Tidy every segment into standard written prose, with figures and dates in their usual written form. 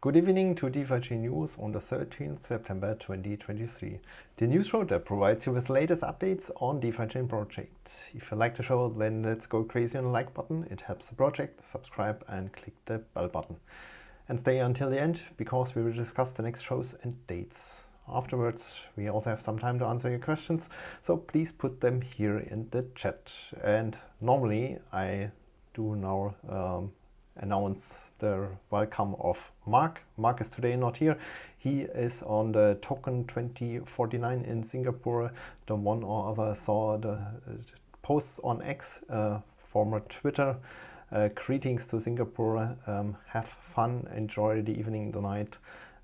Good evening to DeFiChain News on the 13th September 2023. The news show that provides you with the latest updates on DeFiChain project. If you like the show, then let's go crazy on the like button. It helps the project. Subscribe and click the bell button. And stay until the end because we will discuss the next shows and dates. Afterwards, we also have some time to answer your questions, so please put them here in the chat. And normally I do now announce the welcome of Mark. Mark is today not here. He is on the token 2049 in Singapore. The one or other saw the posts on X, former Twitter. Greetings to Singapore. Have fun, enjoy the evening, the night,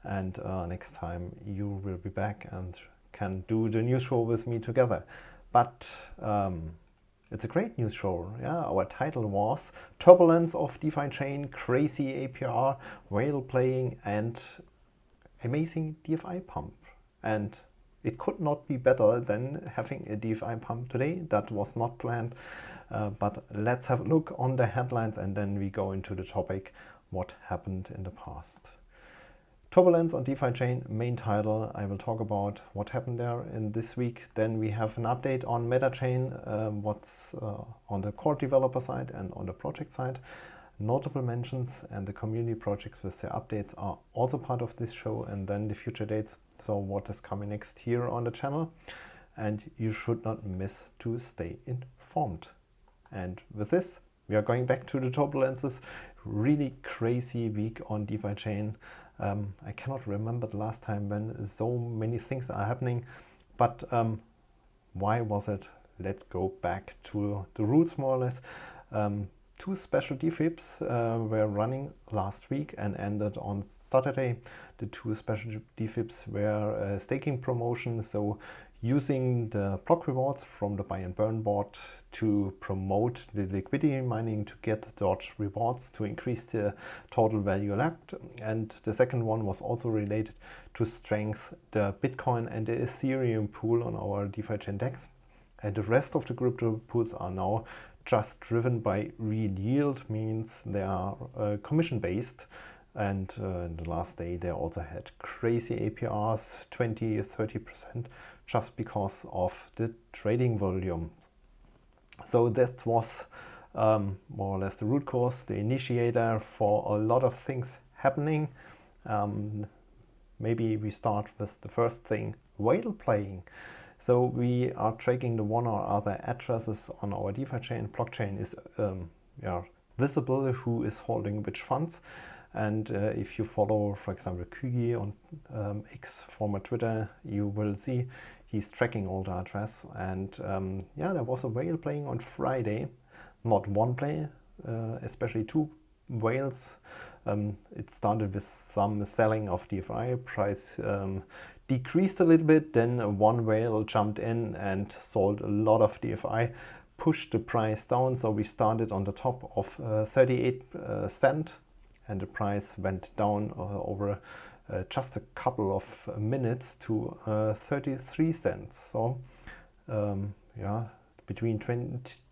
and next time you will be back and can do the news show with me together. But it's a great news show. Yeah, our title was Turbulence of DeFiChain, Crazy APR, Whale Playing, and Amazing DFI Pump. And it could not be better than having a DFI pump today. That was not planned. But let's have a look on the headlines and then we go into the topic, what happened in the past. Turbulence on DeFiChain, main title. I will talk about what happened there in this week. Then we have an update on MetaChain, what's on the core developer side and on the project side. Notable mentions and the community projects with their updates are also part of this show, and then the future dates. So what is coming next here on the channel, and you should not miss to stay informed. And with this, we are going back to the turbulences. Really crazy week on DeFiChain. I cannot remember the last time when so many things are happening, but why was it? Let's go back to the roots more or less. Two special DFIPs were running last week and ended on Saturday. The two special DFIPs were staking promotion, so using the block rewards from the buy and burn bot to promote the liquidity mining to get dot rewards to increase the total value left. And the second one was also related to strengthen the Bitcoin and the Ethereum pool on our DeFiChain DEX. And the rest of the crypto pools are now just driven by real yield, means they are commission based. And in the last day they also had crazy APRs, 20-30%, just because of the trading volume. So that was more or less the root cause, the initiator for a lot of things happening. Maybe we start with the first thing, whale playing. So we are tracking the one or other addresses on our DeFiChain. Blockchain is visible who is holding which funds. And if you follow, for example, Kugi on X, former Twitter, you will see he's tracking all the address. And there was a whale playing on Friday, not one play, especially two whales. It started with some selling of DFI, price decreased a little bit, then one whale jumped in and sold a lot of DFI, pushed the price down. So we started on the top of 38 cent. And the price went down over just a couple of minutes to 33 cents. So between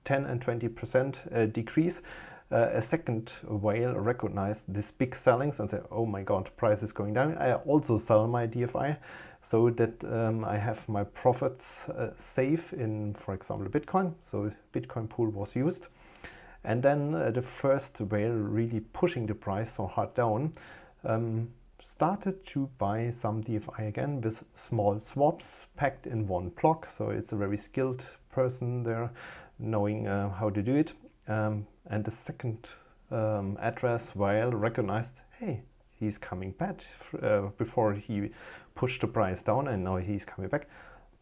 10 and 20% decrease. A second whale recognized this big sellings and said, oh my god, price is going down. I also sell my DFI so that I have my profits safe in, for example, Bitcoin. So Bitcoin pool was used. And then the first whale really pushing the price so hard down started to buy some DFI again with small swaps packed in one block. So it's a very skilled person there knowing how to do it. And the second address whale recognized, hey, he's coming back before he pushed the price down, and now he's coming back.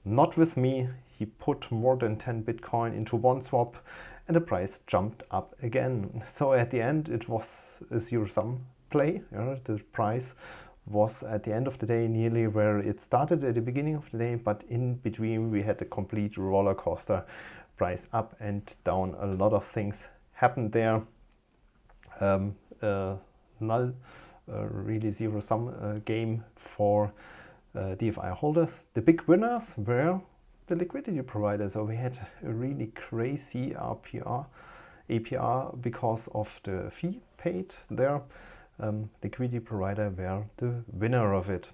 Not with me. He put more than 10 Bitcoin into one swap and the price jumped up again. So at the end it was a zero-sum play. The price was at the end of the day nearly where it started at the beginning of the day, but in between we had a complete roller coaster, price up and down. A lot of things happened there. Really zero-sum game for DFI holders. The big winners were the liquidity provider. So we had a really crazy APR because of the fee paid there. liquidity provider were the winner of it.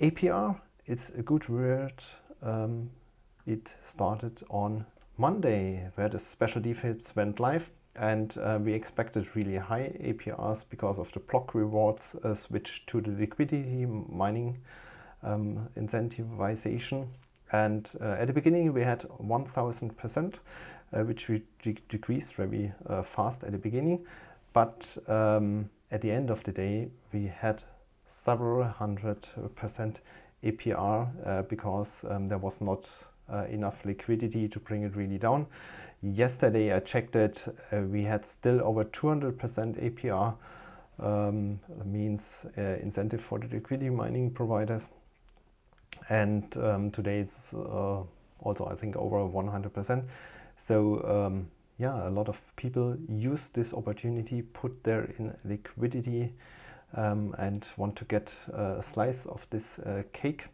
APR, it's a good word. It started on Monday, where the Special DFIPs went live, and we expected really high APRs because of the block rewards switch to the liquidity mining incentivization. And at the beginning we had 1000%, which we decreased very fast at the beginning, but at the end of the day we had several 100% APR because there was not enough liquidity to bring it really down. Yesterday I checked it, we had still over 200% APR, means incentive for the liquidity mining providers. And today it's also I think over 100%. So yeah, a lot of people use this opportunity, put their in liquidity and want to get a slice of this cake.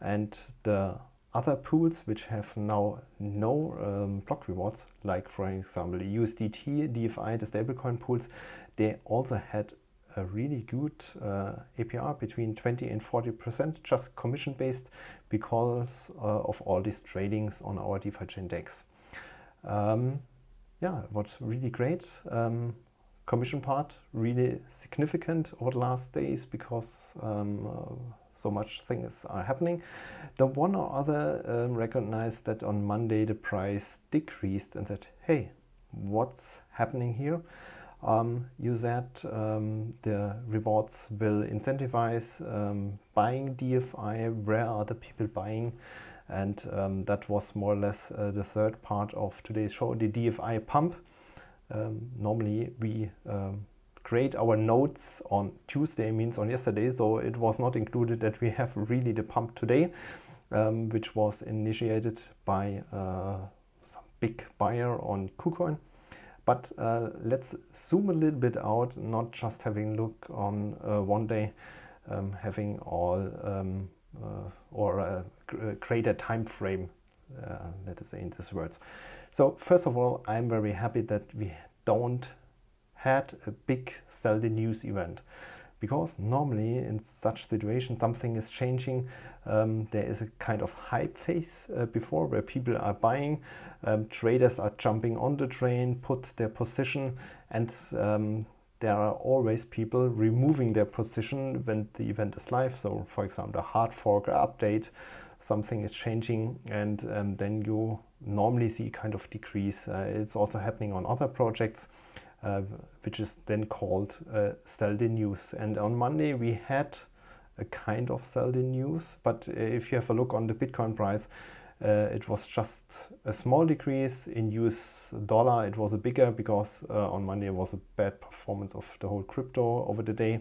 And the other pools which have now no block rewards, like for example USDT, DFI, the stablecoin pools, they also had a really good APR between 20 and 40%, just commission based, because of all these tradings on our DeFiChain DEX. Yeah, what's really great. Commission part really significant over the last days because so much things are happening. The one or other recognized that on Monday the price decreased and said, hey, what's happening here? You said the rewards will incentivize buying DFI. Where are the people buying? And that was more or less the third part of today's show, the DFI pump. Normally we create our notes on Tuesday, means on yesterday, so it was not included that we have really the pump today, which was initiated by some big buyer on KuCoin. But let's zoom a little bit out, not just having a look on one day, having all create a time frame, let us say in these words. So first of all, I'm very happy that we don't had a big sell the news event, because normally in such situations something is changing. There is a kind of hype phase before, where people are buying, traders are jumping on the train, put their position, and there are always people removing their position when the event is live. So for example, a hard fork update, something is changing, and then you normally see kind of decrease. It's also happening on other projects, which is then called sell the news. And on Monday we had a kind of sell the news, but if you have a look on the Bitcoin price, it was just a small decrease. In US dollar it was a bigger, because on Monday it was a bad performance of the whole crypto over the day.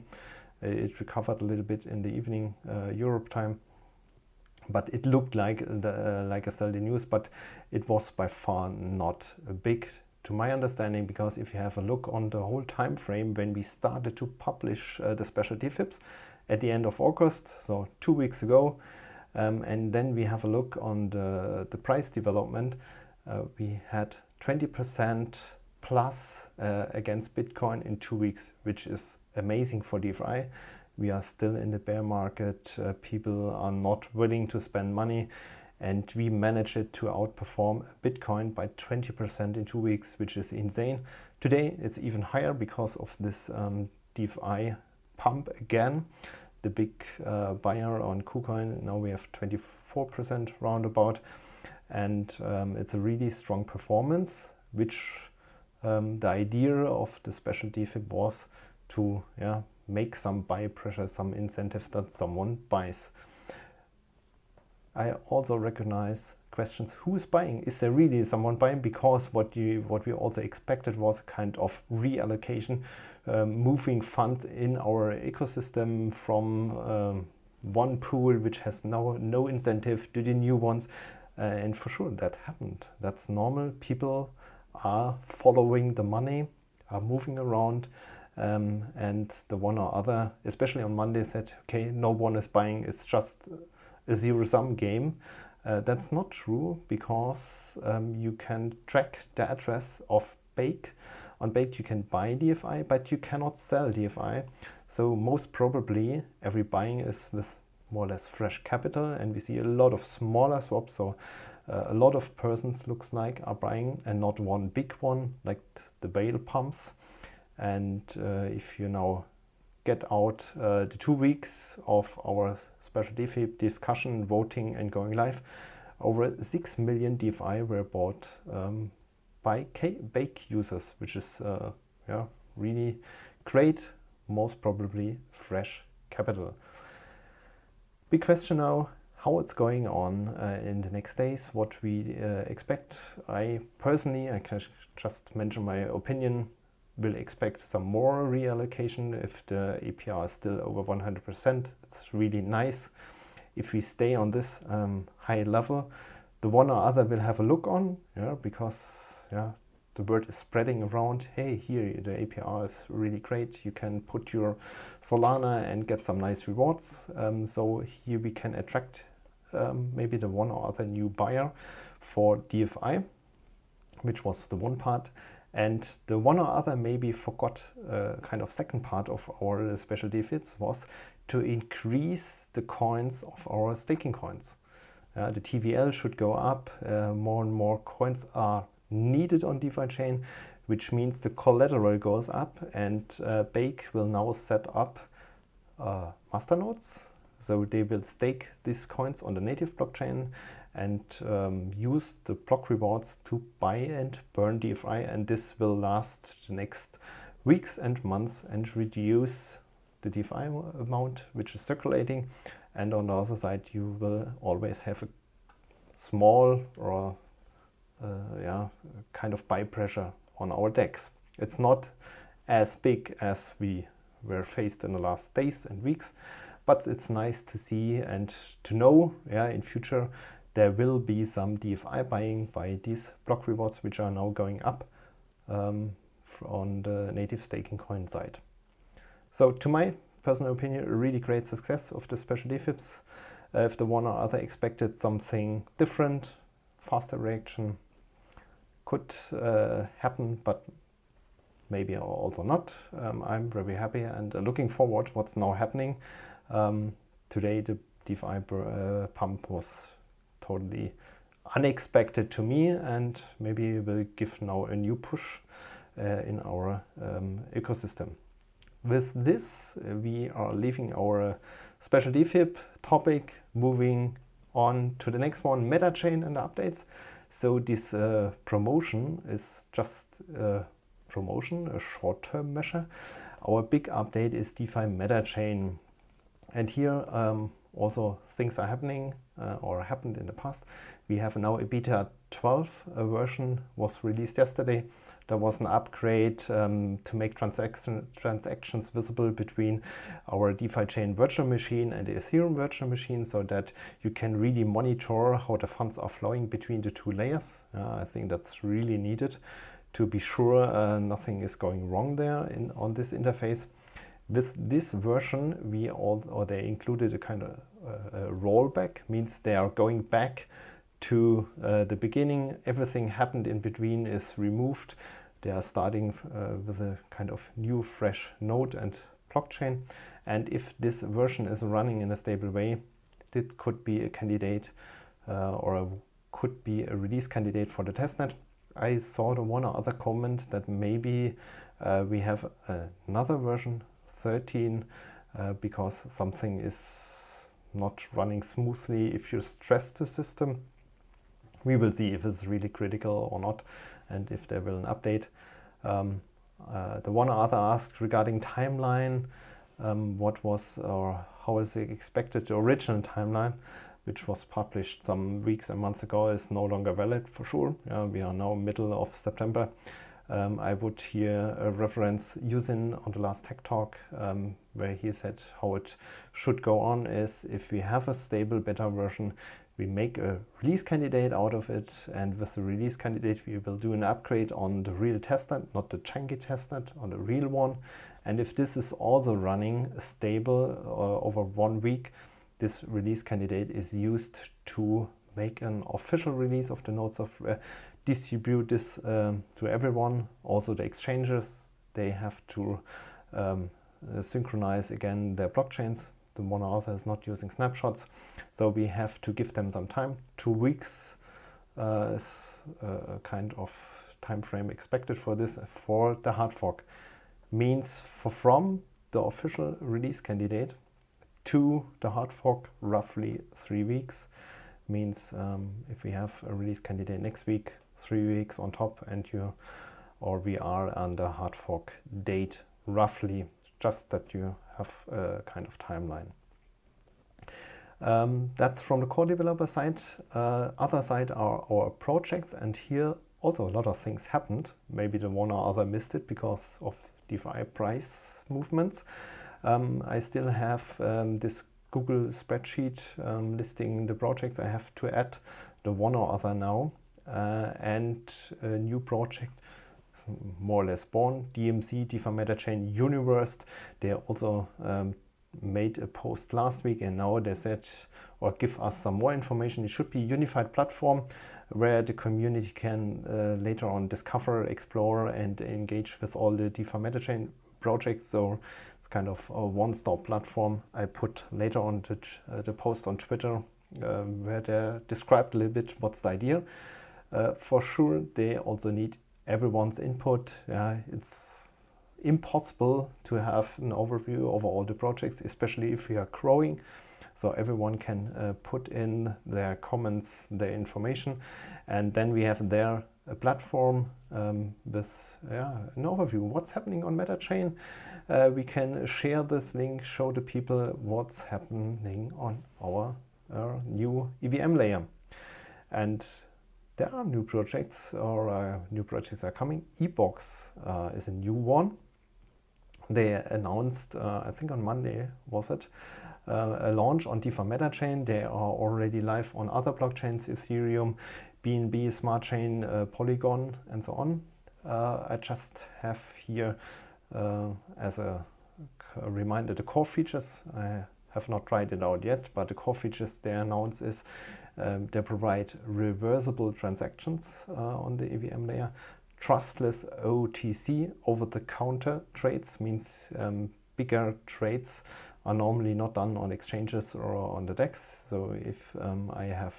It recovered a little bit in the evening Europe time, but it looked like a sell the news, but it was by far not big to my understanding, because if you have a look on the whole time frame when we started to publish the Special DFIPs at the end of August, so 2 weeks ago, and then we have a look on the price development, we had 20% plus against Bitcoin in 2 weeks, which is amazing for DeFi. We are still in the bear market, people are not willing to spend money, and we managed it to outperform Bitcoin by 20% in 2 weeks, which is insane. Today it's even higher because of this DeFi pump again. The big buyer on KuCoin, now we have 24% roundabout, and it's a really strong performance, which the idea of the Special DFIP was to make some buy pressure, some incentive that someone buys. I also recognize questions, who is buying? Is there really someone buying? Because what we also expected was a kind of reallocation, moving funds in our ecosystem from one pool which has now no incentive to the new ones, and for sure that happened. That's normal. People are following the money, are moving around, and the one or other, especially on Monday, said, okay, no one is buying, it's just a zero-sum game. That's not true, because you can track the address of Bake On Baked you can buy DFI, but you cannot sell DFI. So most probably every buying is with more or less fresh capital, and we see a lot of smaller swaps. So a lot of persons looks like are buying, and not one big one like the whale pumps. And if you now get out the 2 weeks of our special DFIP discussion, voting and going live, over 6 million DFI were bought by Bake users, which is really great, most probably fresh capital. Big question now, how it's going on in the next days, what we expect. I personally, I can just mention my opinion, will expect some more reallocation if the APR is still over 100%. It's really nice. If we stay on this high level, the one or other will have a look on, because the word is spreading around. Hey, here the APR is really great. You can put your Solana and get some nice rewards. So here we can attract maybe the one or other new buyer for DFI, which was the one part. And the one or other maybe forgot kind of second part of our special DFIPs was to increase the coins of our staking coins. The TVL should go up. More and more coins are needed on DeFiChain, which means the collateral goes up, and Bake will now set up masternodes. So they will stake these coins on the native blockchain and use the block rewards to buy and burn DFI, and this will last the next weeks and months and reduce the DFI amount which is circulating. And on the other side you will always have a small or kind of buy pressure on our DEX. It's not as big as we were faced in the last days and weeks, but it's nice to see and to know in future there will be some DFI buying by these block rewards which are now going up on the native staking coin side. So to my personal opinion, a really great success of the special DFIPs. If the one or other expected something different, faster reaction could happen, but maybe also not. I'm very happy and looking forward what's now happening. Today the DeFi pump was totally unexpected to me, and maybe will give now a new push in our ecosystem. With this, we are leaving our special DFIP topic, moving on to the next one, MetaChain and updates. So this promotion is just a promotion, a short-term measure. Our big update is DeFi MetaChain. And here also things are happening or happened in the past. We have now a beta 12 version was released yesterday. There was an upgrade to make transactions visible between our DeFiChain virtual machine and the Ethereum virtual machine, so that you can really monitor how the funds are flowing between the two layers. I think that's really needed to be sure nothing is going wrong there on this interface. With this version, they included a kind of rollback, means they are going back to the beginning. Everything happened in between is removed. They are starting with a kind of new fresh node and blockchain. And if this version is running in a stable way, it could be a candidate could be a release candidate for the testnet. I saw the one or other comment that maybe we have another version 13 because something is not running smoothly if you stress the system. We will see if it's really critical or not, and if there will an update. The one or other asked regarding timeline, what was or how is it expected the original timeline, which was published some weeks and months ago, is no longer valid for sure. We are now middle of September. I would here reference Yusin on the last Tech Talk, where he said how it should go on is if we have a stable beta version, we make a release candidate out of it, and with the release candidate we will do an upgrade on the real testnet, not the chunky testnet, on the real one. And if this is also running stable over 1 week, this release candidate is used to make an official release of the node software, distribute this to everyone. Also the exchanges, they have to synchronize again their blockchains. The one or other is not using snapshots, so we have to give them some time. 2 weeks is a kind of time frame expected for this. For the hard fork means from the official release candidate to the hard fork roughly 3 weeks. Means if we have a release candidate next week, 3 weeks on top, and we are on the hard fork date roughly, just that you have a kind of timeline. That's from the core developer side. Other side are our projects, and here also a lot of things happened. Maybe the one or other missed it because of DeFi price movements. I still have this Google spreadsheet listing the projects. I have to add the one or other now, and a new project more or less born, DMC, DeFi MetaChain Universe. They also made a post last week, and now they said or give us some more information. It should be a unified platform where the community can later on discover, explore, and engage with all the DeFi MetaChain projects. So it's kind of a one-stop platform. I put later on the post on Twitter where they described a little bit what's the idea. For sure, they also need everyone's input. It's impossible to have an overview over all the projects, especially if we are growing. So everyone can put in their comments, their information, and then we have there a platform with an overview what's happening on MetaChain. We can share this link, show the people what's happening on our new EVM layer. And there are new projects, or new projects are coming. eBox is a new one. They announced, I think on Monday was it, a launch on DeFi MetaChain. They are already live on other blockchains, Ethereum, BNB, Smart Chain, Polygon, and so on. I just have here as a reminder the core features. I have not tried it out yet, but the core features they announced is they provide reversible transactions on the EVM layer. Trustless OTC, over-the-counter trades, means bigger trades are normally not done on exchanges or on the DEX. So if I have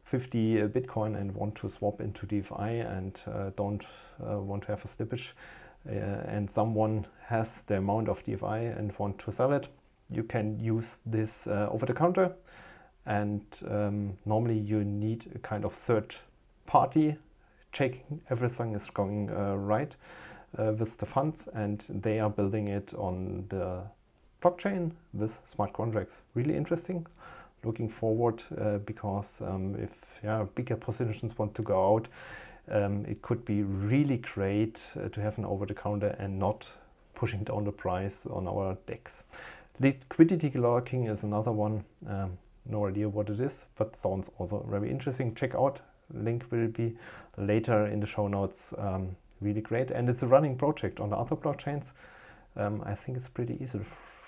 50 Bitcoin and want to swap into DeFi and don't want to have a slippage, and someone has the amount of DeFi and want to sell it, you can use this over the counter. And normally you need a kind of third party checking everything is going right with the funds, and they are building it on the blockchain with smart contracts. Really interesting. Looking forward because if bigger positions want to go out, it could be really great to have an over-the-counter and not pushing down the price on our DEX. Liquidity locking is another one. No idea what it is, but sounds also very interesting. Check out. Link will be later in the show notes. Really great, and it's a running project on the other blockchains. I think it's pretty easy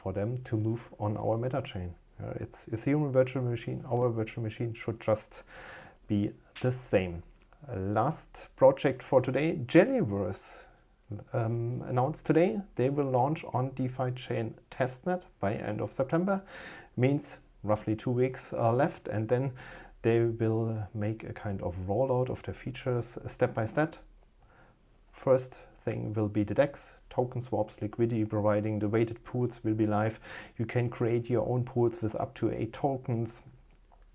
for them to move on our MetaChain. It's Ethereum virtual machine. Our virtual machine should just be the same. Last project for today, Jellyverse, announced today. They will launch on DeFiChain testnet by end of September. Means roughly 2 weeks are left, and then they will make a kind of rollout of the features step by step. First thing will be the DEX, token swaps, liquidity providing, the weighted pools will be live. You can create your own pools with up to 8 tokens.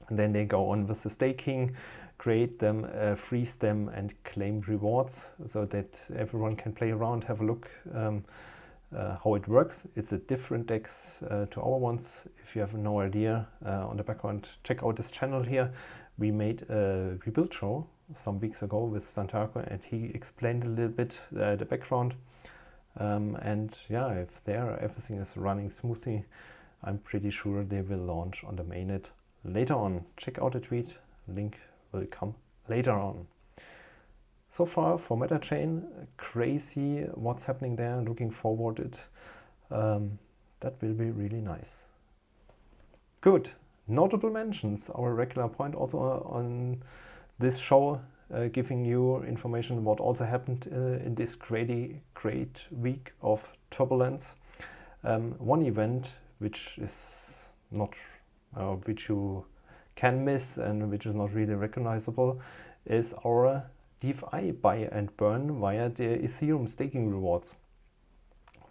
And then they go on with the staking, create them, freeze them, and claim rewards so that everyone can play around, have a look how it works. It's a different DEX to our ones. If you have no idea on the background, check out this channel here. We made a rebuild show some weeks ago with Santiago, and he explained a little bit the background. And if everything is running smoothly, I'm pretty sure they will launch on the mainnet later on. Check out the tweet, link will come later on. So far for MetaChain, crazy what's happening there. Looking forward it. That will be really nice. Good. Notable mentions, our regular point also on this show. giving you information what also happened in this great week of turbulence. One event which is not, which you can miss and which is not really recognizable is our DeFi buy and burn via the Ethereum staking rewards.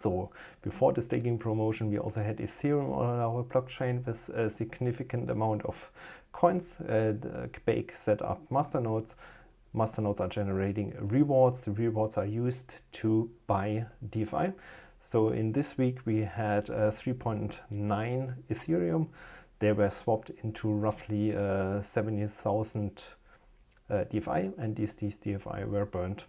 So before the staking promotion, we also had Ethereum on our blockchain with a significant amount of coins. Quake set up masternodes. Masternodes are generating rewards. The rewards are used to buy DeFi. So in this week we had 3.9 Ethereum. They were swapped into roughly 70,000 DFI, and these DFI were burned.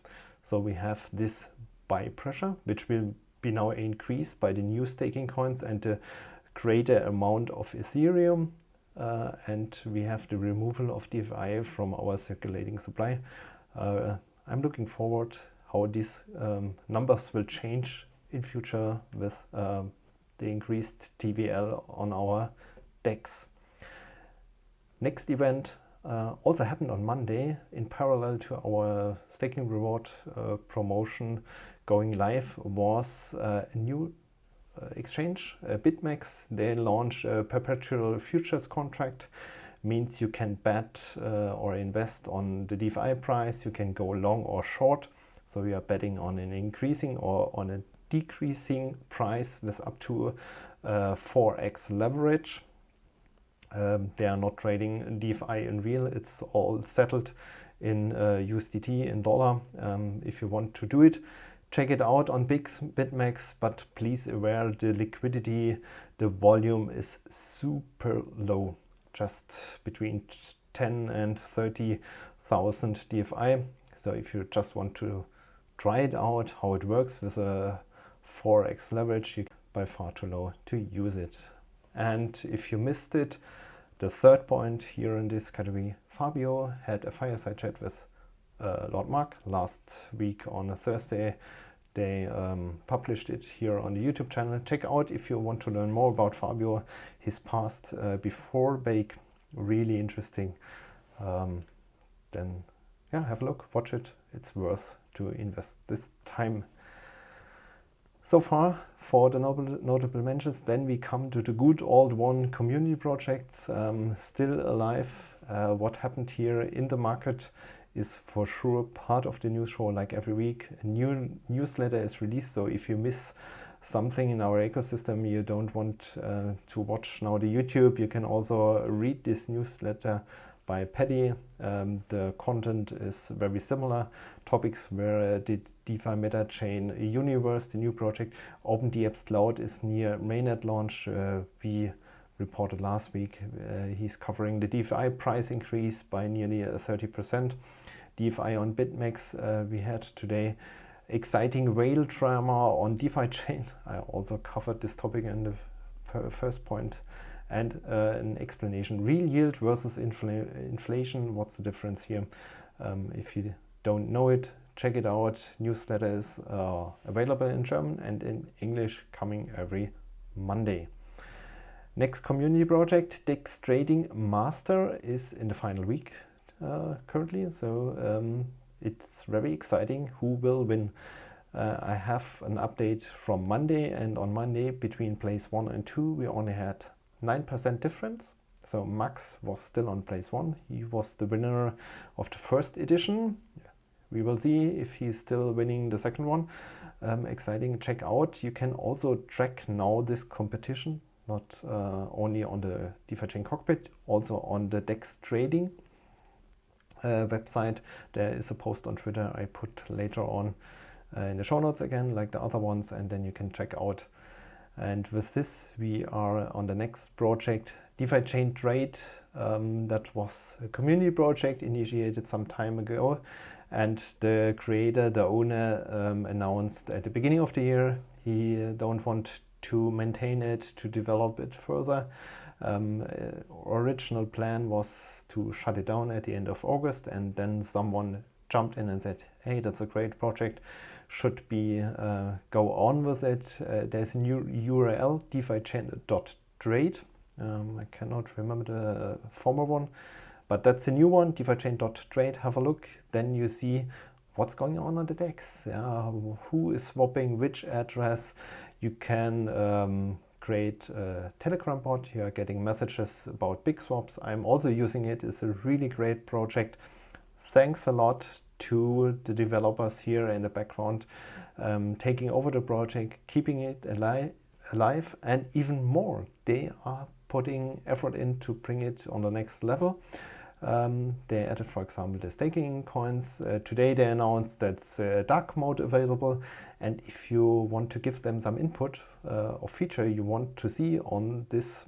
So we have this buy pressure, which will be now increased by the new staking coins and the greater amount of Ethereum, and we have the removal of DFI from our circulating supply. I'm looking forward how these numbers will change in future with the increased TVL on our DEX. Next event also happened on Monday in parallel to our staking reward promotion going live was a new exchange, BitMEX. They launched a perpetual futures contract. Means you can bet or invest on the DeFi price. You can go long or short. So we are betting on an increasing or on a decreasing price with up to 4x leverage. They are not trading DeFi in real. It's all settled in USDT, in dollar. If you want to do it, check it out on BitMEX, but please aware the liquidity, the volume is super low, just between 10 and 30,000 DFI. So if you just want to try it out, how it works with a 4x leverage, you're by far too low to use it. And if you missed it, the third point here in this category, Fabio had a fireside chat with Lord Mark last week on a Thursday. They published it here on the YouTube channel. Check out if you want to learn more about Fabio, his past before Bake, really interesting. Then yeah, have a look, watch it. It's worth to invest this time. So far for the notable mentions. Then we come to the good old one, community projects, still alive. What happened here in the market is for sure part of the news show. Like every week, a new newsletter is released. So if you miss something in our ecosystem, you don't want to watch now the YouTube, you can also read this newsletter by Paddy. The content is very similar. Topics where the DeFi meta chain universe, the new project, OpenDApps Cloud is near mainnet launch. We reported last week. He's covering the DeFi price increase by nearly 30%. DeFi on BitMEX we had today. Exciting whale drama on DeFiChain. I also covered this topic in the first point. And an explanation, real yield versus inflation, what's the difference here? If you don't know it, check it out. Newsletter is available in German and in English, coming every Monday. Next community project, DEX Trading Master, is in the final week currently, so it's very exciting who will win. I have an update from Monday, and on Monday between place 1 and 2 we only had 9% difference. So Max was still on place 1. He was the winner of the first edition. We will see if he's still winning the second one. Exciting, check out. You can also track now this competition, not only on the DeFiChain cockpit, also on the DEX Trading website. There is a post on Twitter I put later on in the show notes again, like the other ones, and then you can check out. And with this, we are on the next project, DeFiChain Trade. That was a community project initiated some time ago, and the creator, the owner, announced at the beginning of the year he don't want to maintain it, to develop it further. Original plan was to shut it down at the end of August, and then someone jumped in and said, hey, that's a great project, should be go on with it. There's a new URL, DeFiChain.trade. I cannot remember the former one, But that's a new one, DeFiChain.trade. Have a look. Then you see what's going on the DEX. Yeah, who is swapping which address. You can create a Telegram bot. You are getting messages about big swaps. I'm also using it. It's a really great project. Thanks a lot to the developers here in the background, taking over the project, keeping it alive, and even more. They are putting effort in to bring it on the next level. They added, for example, the staking coins. Today they announced that's dark mode available, and if you want to give them some input or feature you want to see on this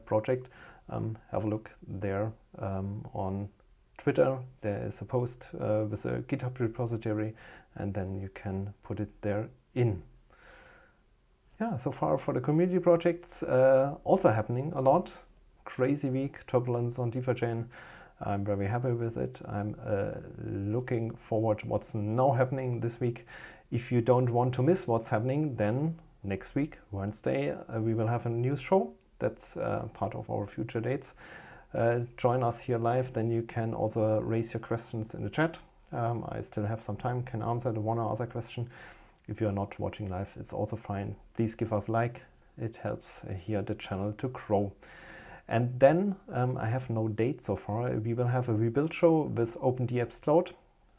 project, have a look there on Twitter. There is a post with a GitHub repository, and then you can put it there in. Yeah, so far for the community projects, also happening a lot. Crazy week, Turbulence on DeFiChain. I'm very happy with it. I'm looking forward to what's now happening this week. If you don't want to miss what's happening, then next week, Wednesday, we will have a news show. That's part of our future dates. Join us here live, then you can also raise your questions in the chat. I still have some time, can answer the one or other question. If you are not watching live, it's also fine. Please give us a like. It helps here the channel to grow. And then I have no date so far. We will have a rebuild show with OpenDApps Cloud.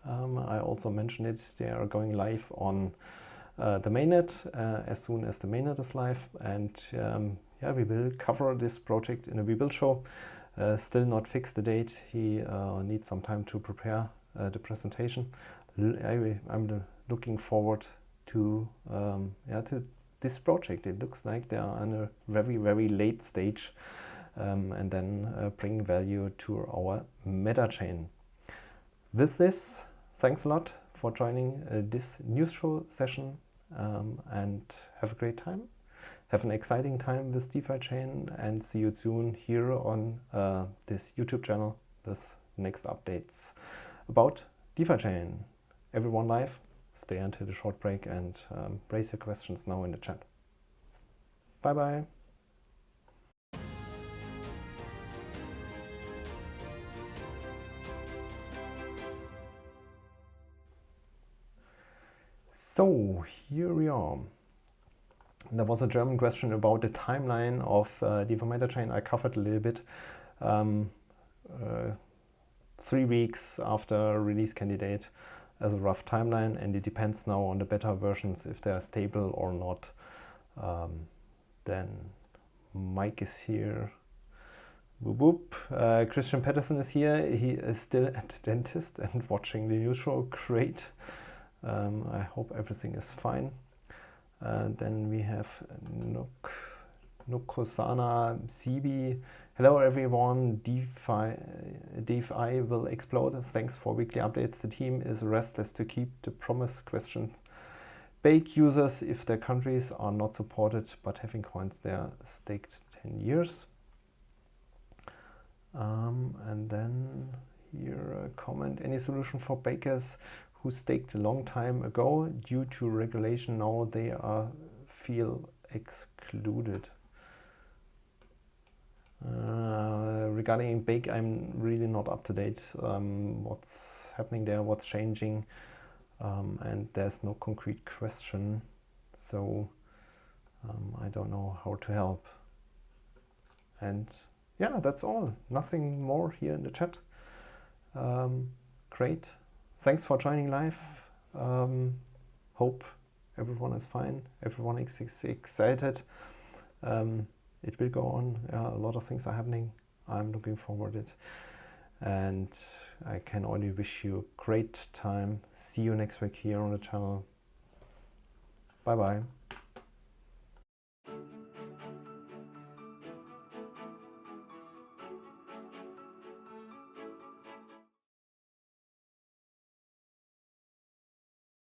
I also mentioned it. They are going live on the mainnet as soon as the mainnet is live. And yeah, we will cover this project in a rebuild show. Still not fixed the date. He needs some time to prepare the presentation. I'm looking forward to this project. It looks like they are in a very, very late stage, and then bring value to our meta chain. With this, thanks a lot for joining this news show session, and have a great time. Have an exciting time with DeFiChain, and see you soon here on this YouTube channel with next updates about DeFiChain. Everyone live, stay until the short break, and raise your questions now in the chat. Bye bye. So here we are. There was a German question about the timeline of DeFi meta chain. I covered a little bit. 3 weeks after release candidate as a rough timeline, and it depends now on the beta versions if they are stable or not. Then Mike is here. Boop boop. Christian Patterson is here. He is still at the dentist and watching the news show. Great. I hope everything is fine. Then we have Nukosana CB. Hello everyone, DeFi will explode. Thanks for weekly updates. The team is restless to keep the promised questions. Bake users if their countries are not supported but having coins there staked 10 years. And then here a comment, any solution for bakers who staked a long time ago due to regulation now they feel excluded. Regarding Bake, I'm really not up to date. What's happening there, what's changing, and there's no concrete question, so I don't know how to help. And yeah, that's all. Nothing more here in the chat. Great. Thanks for joining live. Hope everyone is fine. Everyone is excited. It will go on. A lot of things are happening. I'm looking forward to it. And I can only wish you a great time. See you next week here on the channel. Bye bye.